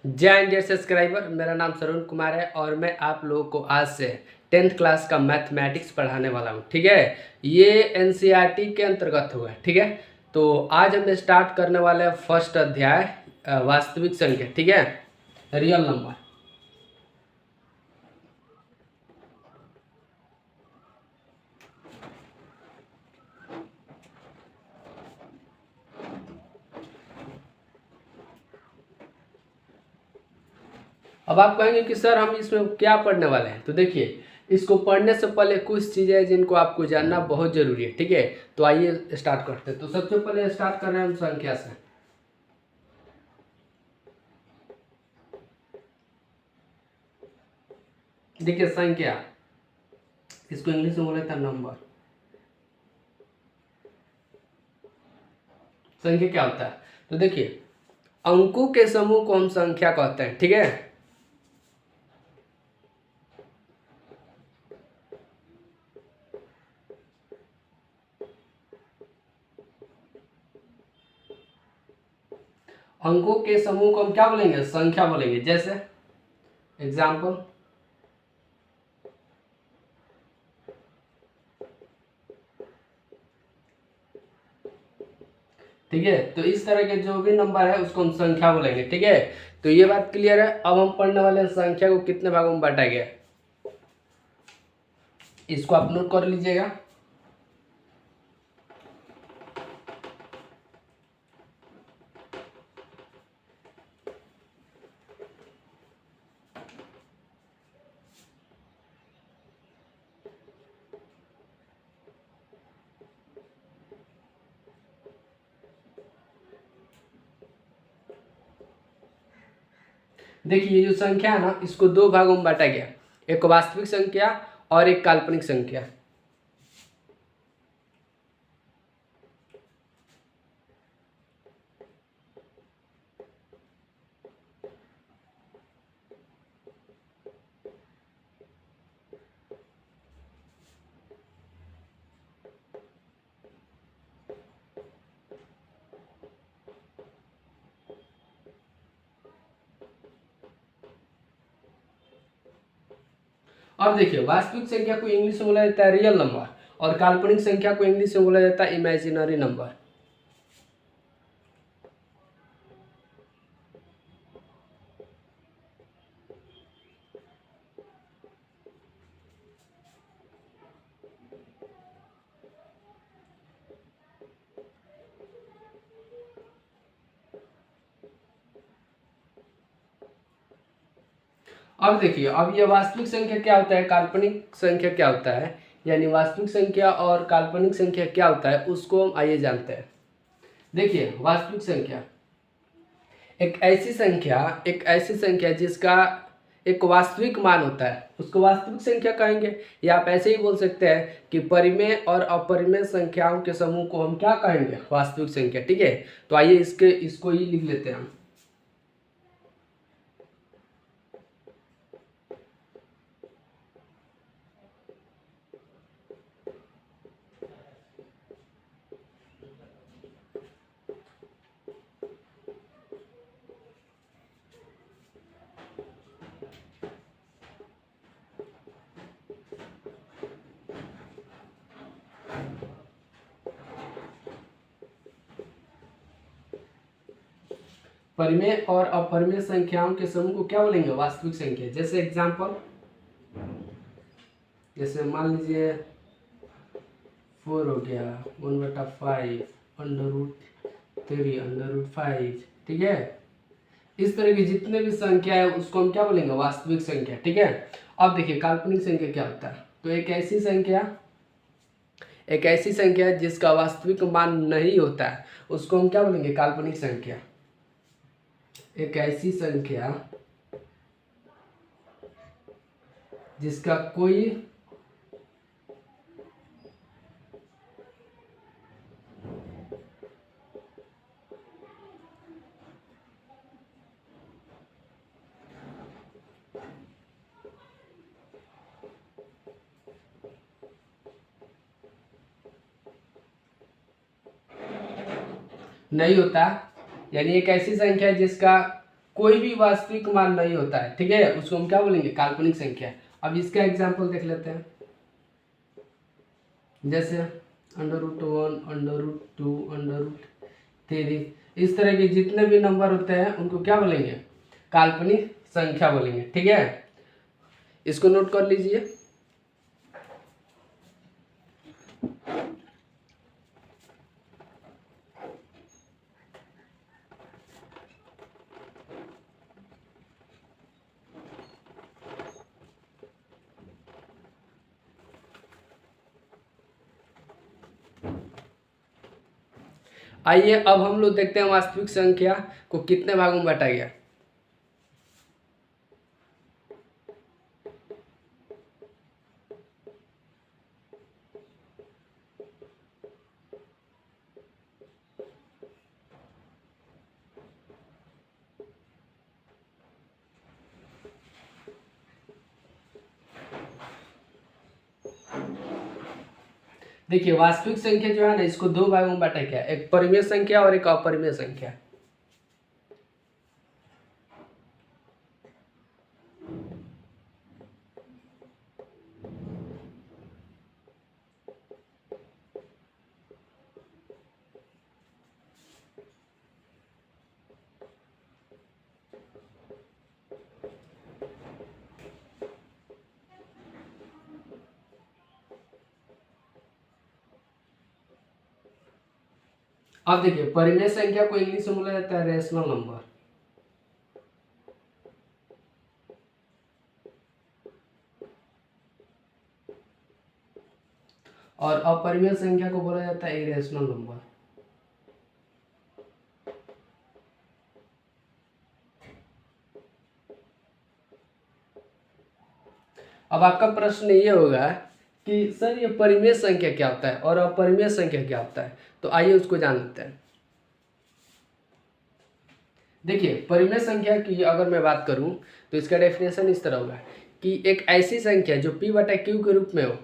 जय Hind dear subscriber, मेरा नाम सरुण कुमार है और मैं आप लोगों को आज से 10th क्लास का मैथमेटिक्स पढ़ाने वाला हूँ। ठीक है, ये एनसीईआरटी के अंतर्गत हुआ है। ठीक है, तो आज हम स्टार्ट करने वाले हैं फर्स्ट अध्याय वास्तविक संख्या। ठीक है, रियल नंबर। अब आप कहेंगे कि सर हम इसमें क्या पढ़ने वाले हैं, तो देखिए इसको पढ़ने से पहले कुछ चीज़ें हैं जिनको आपको जानना बहुत जरूरी है। ठीक है, तो आइए स्टार्ट करते हैं। तो सबसे पहले स्टार्ट कर रहे हैं हम संख्या से। देखिए संख्या, इसको इंग्लिश में बोला था नंबर। संख्या क्या होता है, तो देखिए अंकों के समूह को हम संख्या कहते हैं। ठीक है, अंकों के समूह को हम क्या बोलेंगे, संख्या बोलेंगे। जैसे एग्जाम्पल, ठीक है, तो इस तरह के जो भी नंबर है उसको हम संख्या बोलेंगे। ठीक है, तो ये बात क्लियर है। अब हम पढ़ने वाले हैं संख्या को कितने भागों में बांटा गया, इसको आप नोट कर लीजिएगा। देखिए ये जो संख्या है ना, इसको दो भागों में बांटा गया, एक वास्तविक संख्या और एक काल्पनिक संख्या। अब देखिए वास्तविक संख्या को इंग्लिश में बोला जाता है रियल नंबर और काल्पनिक संख्या को इंग्लिश में बोला जाता है इमेजिनरी नंबर। अब देखिए, अब ये वास्तविक संख्या क्या होता है, काल्पनिक संख्या क्या होता है, यानी वास्तविक संख्या और काल्पनिक संख्या क्या होता है उसको हम आइए जानते हैं। देखिए वास्तविक संख्या एक ऐसी संख्या जिसका एक वास्तविक मान होता है, उसको वास्तविक संख्या कहेंगे। या आप ऐसे ही बोल सकते हैं कि परिमेय और अपरिमेय संख्याओं के समूह को हम क्या कहेंगे, वास्तविक संख्या। ठीक है, तो आइए इसको ही लिख लेते हैं हम। परिमेय और अपरिमेय संख्याओं के समूह को क्या बोलेंगे, वास्तविक संख्या। जैसे एग्जांपल, जैसे मान लीजिए 4 हो गया, 1/5, √3, √5। ठीक है, इस तरह की जितने भी संख्या है उसको हम क्या बोलेंगे, वास्तविक संख्या। ठीक है, अब देखिए काल्पनिक संख्या क्या होता है, तो एक ऐसी संख्या जिसका वास्तविक मान नहीं होता है उसको हम क्या बोलेंगे, काल्पनिक संख्या। एक ऐसी संख्या जिसका कोई नहीं होता, यानी एक ऐसी संख्या जिसका कोई भी वास्तविक मान नहीं होता है, ठीक है, उसको हम क्या बोलेंगे, काल्पनिक संख्या। अब इसका एग्जाम्पल देख लेते हैं, जैसे √1, √2, √3, इस तरह के जितने भी नंबर होते हैं उनको क्या बोलेंगे, काल्पनिक संख्या बोलेंगे, ठीक है। इसको नोट कर लीजिए। आइए अब हम लोग देखते हैं वास्तविक संख्या को कितने भागों में बांटा गया। देखिए वास्तविक संख्या जो है ना, इसको दो भागों में बांटा गया, एक परिमेय संख्या और एक अपरिमेय संख्या। अब देखिए परिमेय संख्या को इंग्लिश में बोला जाता है रेशनल नंबर, और अपरिमेय संख्या को बोला जाता है इरेशनल नंबर। अब आपका प्रश्न ये होगा कि सर ये परिमेय संख्या क्या होता है और अपरिमेय संख्या क्या होता है, तो आइए उसको जान लेते हैं। देखिए परिमेय संख्या की अगर मैं बात करूं तो इसका डेफिनेशन इस तरह होगा कि एक ऐसी संख्या जो p/q के रूप में हो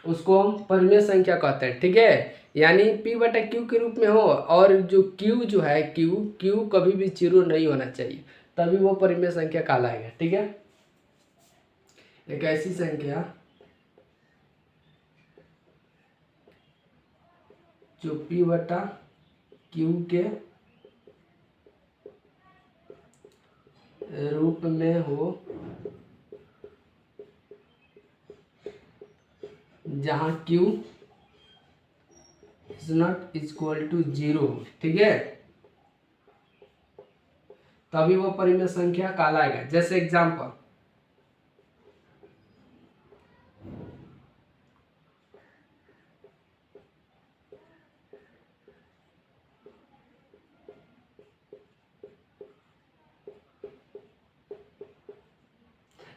उसको हम परिमेय संख्या कहते हैं, ठीक है। यानी p/q के रूप में हो और जो q जो है q कभी भी 0 नहीं होना चाहिए, तभी वो परिमेय संख्या कहलाएगा, ठीक है। एक ऐसी संख्या जो p/q के रूप में हो जहां q is not equal to 0, ठीक है, तभी वो परिमेय संख्या कहलाएगा। जैसे एग्जांपल,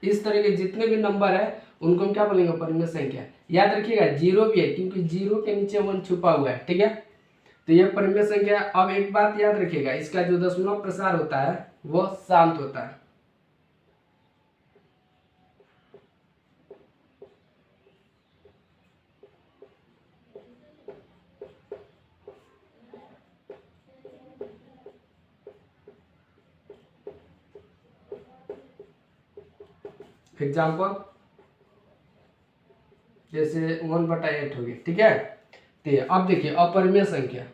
इस तरह के जितने भी नंबर है उनको हम क्या बोलेंगे, परिमेय संख्या। याद रखिएगा 0 भी है क्योंकि 0 के नीचे 1 छुपा हुआ है, ठीक है, तो ये परिमेय संख्या। अब एक बात याद रखिएगा, इसका जो दशमलव प्रसार होता है वो शांत होता है। एग्जाम्पल जैसे 1/8 हो गया, ठीक है। तो अब देखिए अपरिमेय संख्या,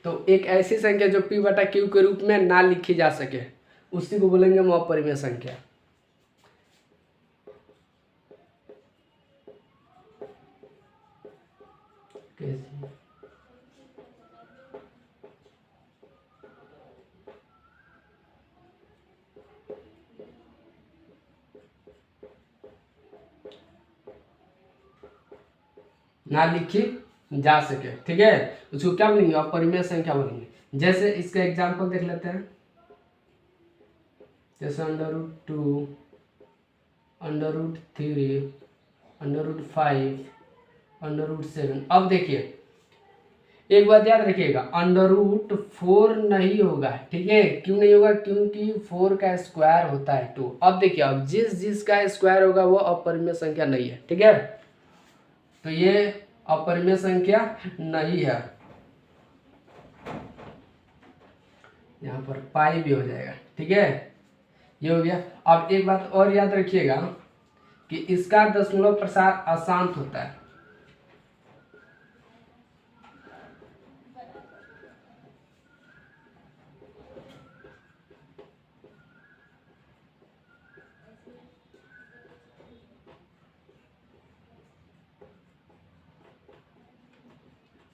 तो एक ऐसी संख्या जो p/q के रूप में ना लिखी जा सके उसी को बोलेंगे हम अपरिमेय संख्या। ना लिखी जा सके, ठीक है, उसको क्या बोलेंगे, अपरिमेय संख्या बोलेंगे। जैसे इसका एग्जांपल देख लेते हैं, जैसे √2, √3, √5, √7। अब देखिए एक बात याद रखिएगा, √4 नहीं होगा, ठीक है, क्यों नहीं होगा, क्योंकि 4 का स्क्वायर होता है 2। अब देखिए अब जिसका स्क्वायर होगा वो अपरिमेय संख्या नहीं है, ठीक है, तो ये अपरिमेय संख्या नहीं है। यहाँ पर पाई भी हो जाएगा। ठीक है, ये हो गया। अब एक बात और याद रखिएगा कि इसका दशमलव प्रसार अशांत होता है।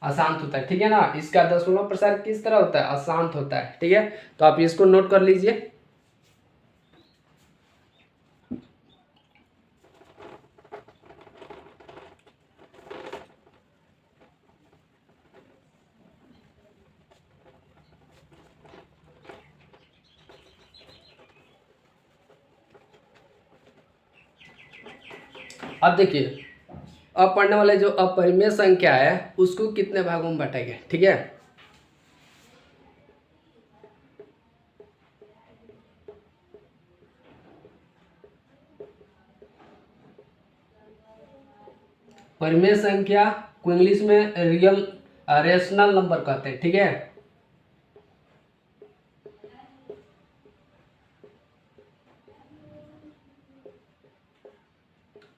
अशांत होता है, ठीक है ना। इसका दशमलव प्रसार किस तरह होता है? अशांत होता है। ठीक है, तो आप इसको नोट कर लीजिए। अब देखिए, अब पढ़ने वाले जो अपरिमेय संख्या है उसको कितने भागों में बांटेंगे। ठीक है, परिमेय संख्या को इंग्लिश में रेशनल नंबर कहते हैं। ठीक है,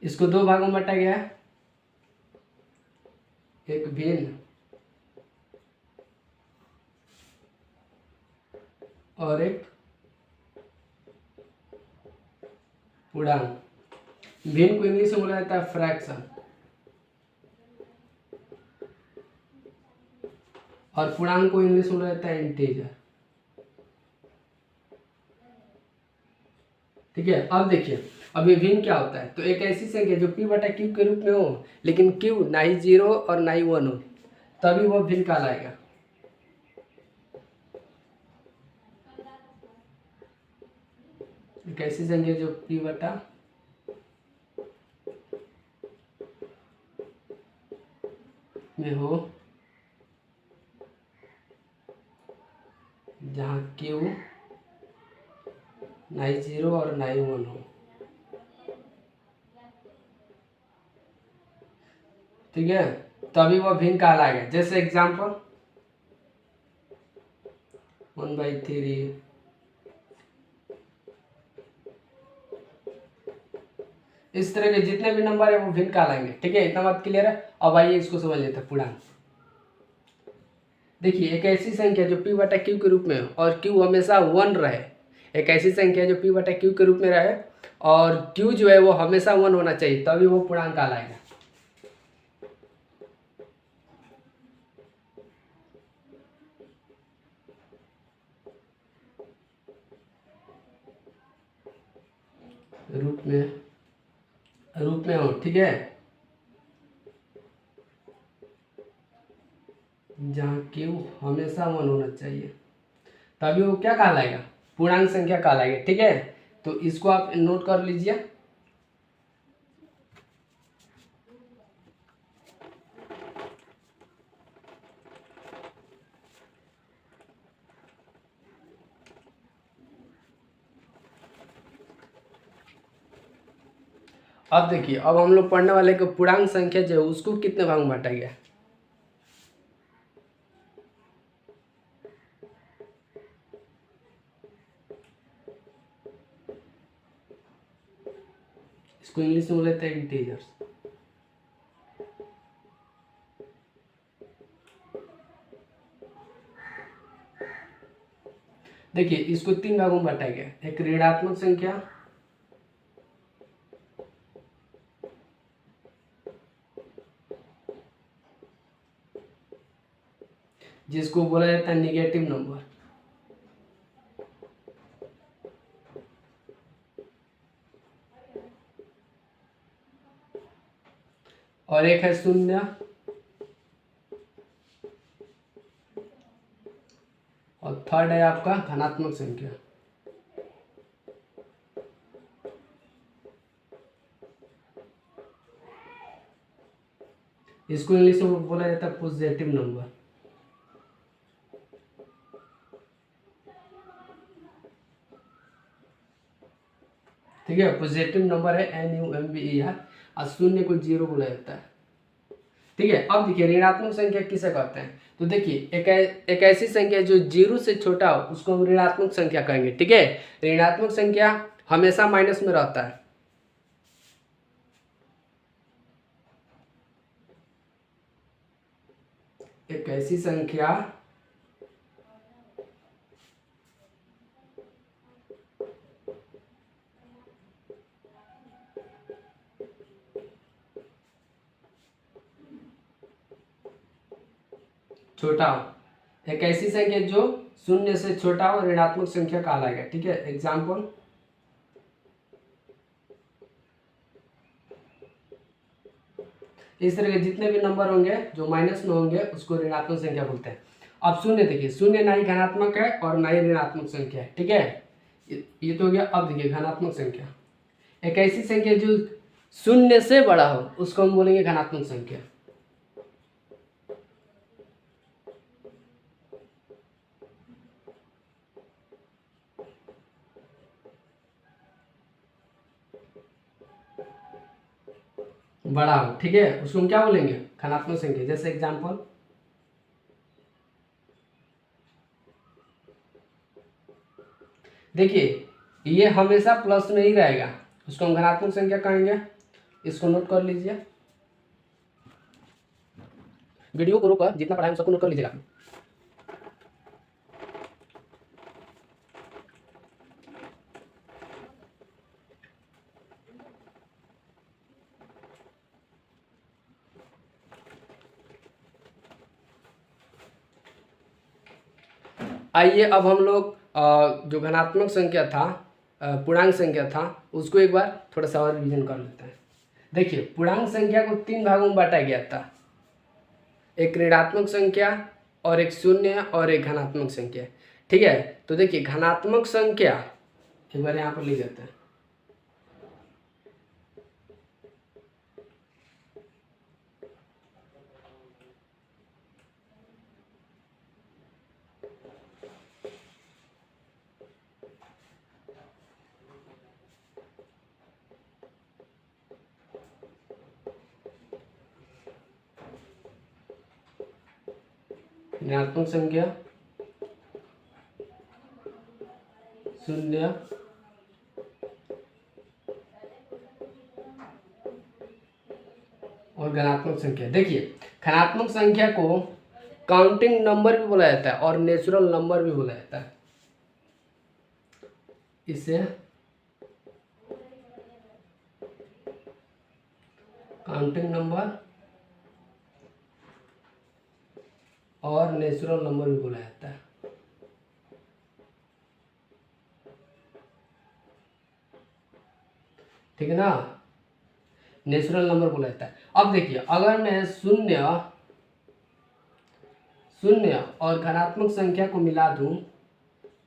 इसको दो भागों में बांटा गया है, एक भिन्न और एक पूर्णांक। भिन्न को इंग्लिश में बोला जाता है फ्रैक्शन और पूर्णांक को इंग्लिश में बोला जाता है इंटीजर। ठीक है, अब देखिए, अब ये भिन्न क्या होता है? तो एक ऐसी संख्या जो p बटा q के रूप में हो लेकिन q ना ही 0 और ना ही 1 हो, तभी वो भिन्न कहलाएगा। एक ऐसी संख्या जो p बटा में हो जहाँ q ना ही 0 और ना ही 1 हो। ठीक है, तभी वो भिन्न कहलाएगा। जैसे एग्जाम्पल 1/3, इस तरह के जितने भी नंबर है वो भिन्न कहलाएंगे। ठीक है, इतना बात क्लियर है। अब आइए इसको समझ लेते हैं पूर्णांक। देखिए, एक ऐसी संख्या जो p बटा q के रूप में हो और q हमेशा 1 रहे। एक ऐसी संख्या जो p बटा q के रूप में रहे और q जो है वो हमेशा 1 होना चाहिए, तभी वो पूर्णांक कहलाएगा। रूप में हो, ठीक है, जहाँ q हमेशा 1 होना चाहिए, तभी वो क्या कहलाएगा? पूर्णांक संख्या कहलाएगा। ठीक है, तो इसको आप नोट कर लीजिए। अब देखिए, अब हम लोग पढ़ने वाले को पूर्णांक संख्या जो है उसको कितने भाग में बांटा गया? इसको इंग्लिश में बोलते हैं इंटीजर्स। देखिए, इसको 3 भागों में बांटा गया। एक ऋणात्मक संख्या, जिसको बोला जाता है निगेटिव नंबर, और एक है शून्य, और थर्ड है आपका धनात्मक संख्या। इसको इंग्लिश में बोला जाता है पॉजिटिव नंबर। ठीक है, पॉजिटिव नंबर है NUMBER और शून्य को 0 बोला जाता है। ठीक है। अब देखिए ऋणात्मक संख्या किसे कहते हैं, तो देखिए एक ऐसी संख्या जो जीरो से छोटा हो उसको हम ऋणात्मक संख्या कहेंगे। ठीक है, ऋणात्मक संख्या हमेशा माइनस में रहता है। एक ऐसी संख्या छोटा हो, एक ऐसी संख्या जो शून्य से छोटा हो ऋणात्मक संख्या कहलाएगा। ठीक है, एग्जाम्पल इस तरह के जितने भी नंबर होंगे जो माइनस में होंगे उसको ऋणात्मक संख्या बोलते हैं। अब शून्य देखिए, शून्य ना ही धनात्मक है और ना ही ऋणात्मक संख्या है। ठीक है, ये तो हो गया। अब देखिए धनात्मक संख्या, एक ऐसी संख्या जो शून्य से बड़ा हो उसको हम बोलेंगे धनात्मक संख्या। बड़ा हो, ठीक है, उसको हम क्या बोलेंगे, धनात्मक संख्या। जैसे एग्जाम्पल देखिए, ये हमेशा प्लस में ही रहेगा, उसको हम धनात्मक संख्या कहेंगे। इसको नोट कर लीजिए, वीडियो को रोकर जितना पढ़ाएं सबको नोट कर लीजिएगा। आइए अब हम लोग जो धनात्मक संख्या था, पूर्णांक संख्या था, उसको एक बार थोड़ा सा और रिवीजन कर लेते हैं। देखिए पूर्णांक संख्या को तीन भागों में बांटा गया था, एक ऋणात्मक संख्या और एक शून्य और एक धनात्मक संख्या। ठीक है, तो देखिए धनात्मक संख्या एक बार यहाँ पर लिख देते हैं। ऋणात्मक संख्या, शून्य और धनात्मक संख्या। देखिए धनात्मक संख्या को काउंटिंग नंबर भी बोला जाता है और नेचुरल नंबर भी बोला जाता है। इसे काउंटिंग नंबर और नेचुरल नंबर भी बोला जाता है। ठीक है ना, नेचुरल नंबर बोला जाता है। अब देखिए अगर मैं शून्य और धनात्मक संख्या को मिला दूं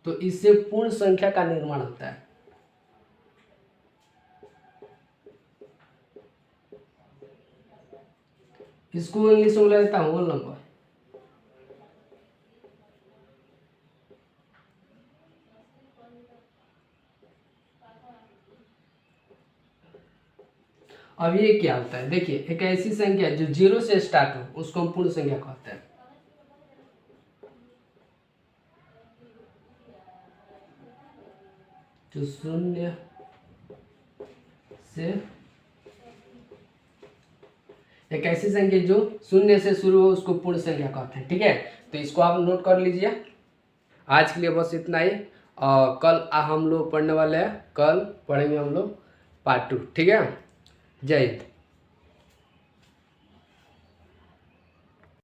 तो इससे पूर्ण संख्या का निर्माण होता है। इसको इंग्लिश में बोला जाता है होल नंबर। अब ये क्या होता है, देखिए एक ऐसी संख्या जो जीरो से स्टार्ट हो उसको हम पूर्ण संख्या कहते हैं। जो शून्य से, एक ऐसी संख्या जो शून्य से शुरू हो उसको पूर्ण संख्या कहते हैं। ठीक है, तो इसको आप नोट कर लीजिए। आज के लिए बस इतना ही। कल हम लोग पढ़ने वाले हैं, कल पढ़ेंगे हम लोग पार्ट 2। ठीक है, जय हिंद।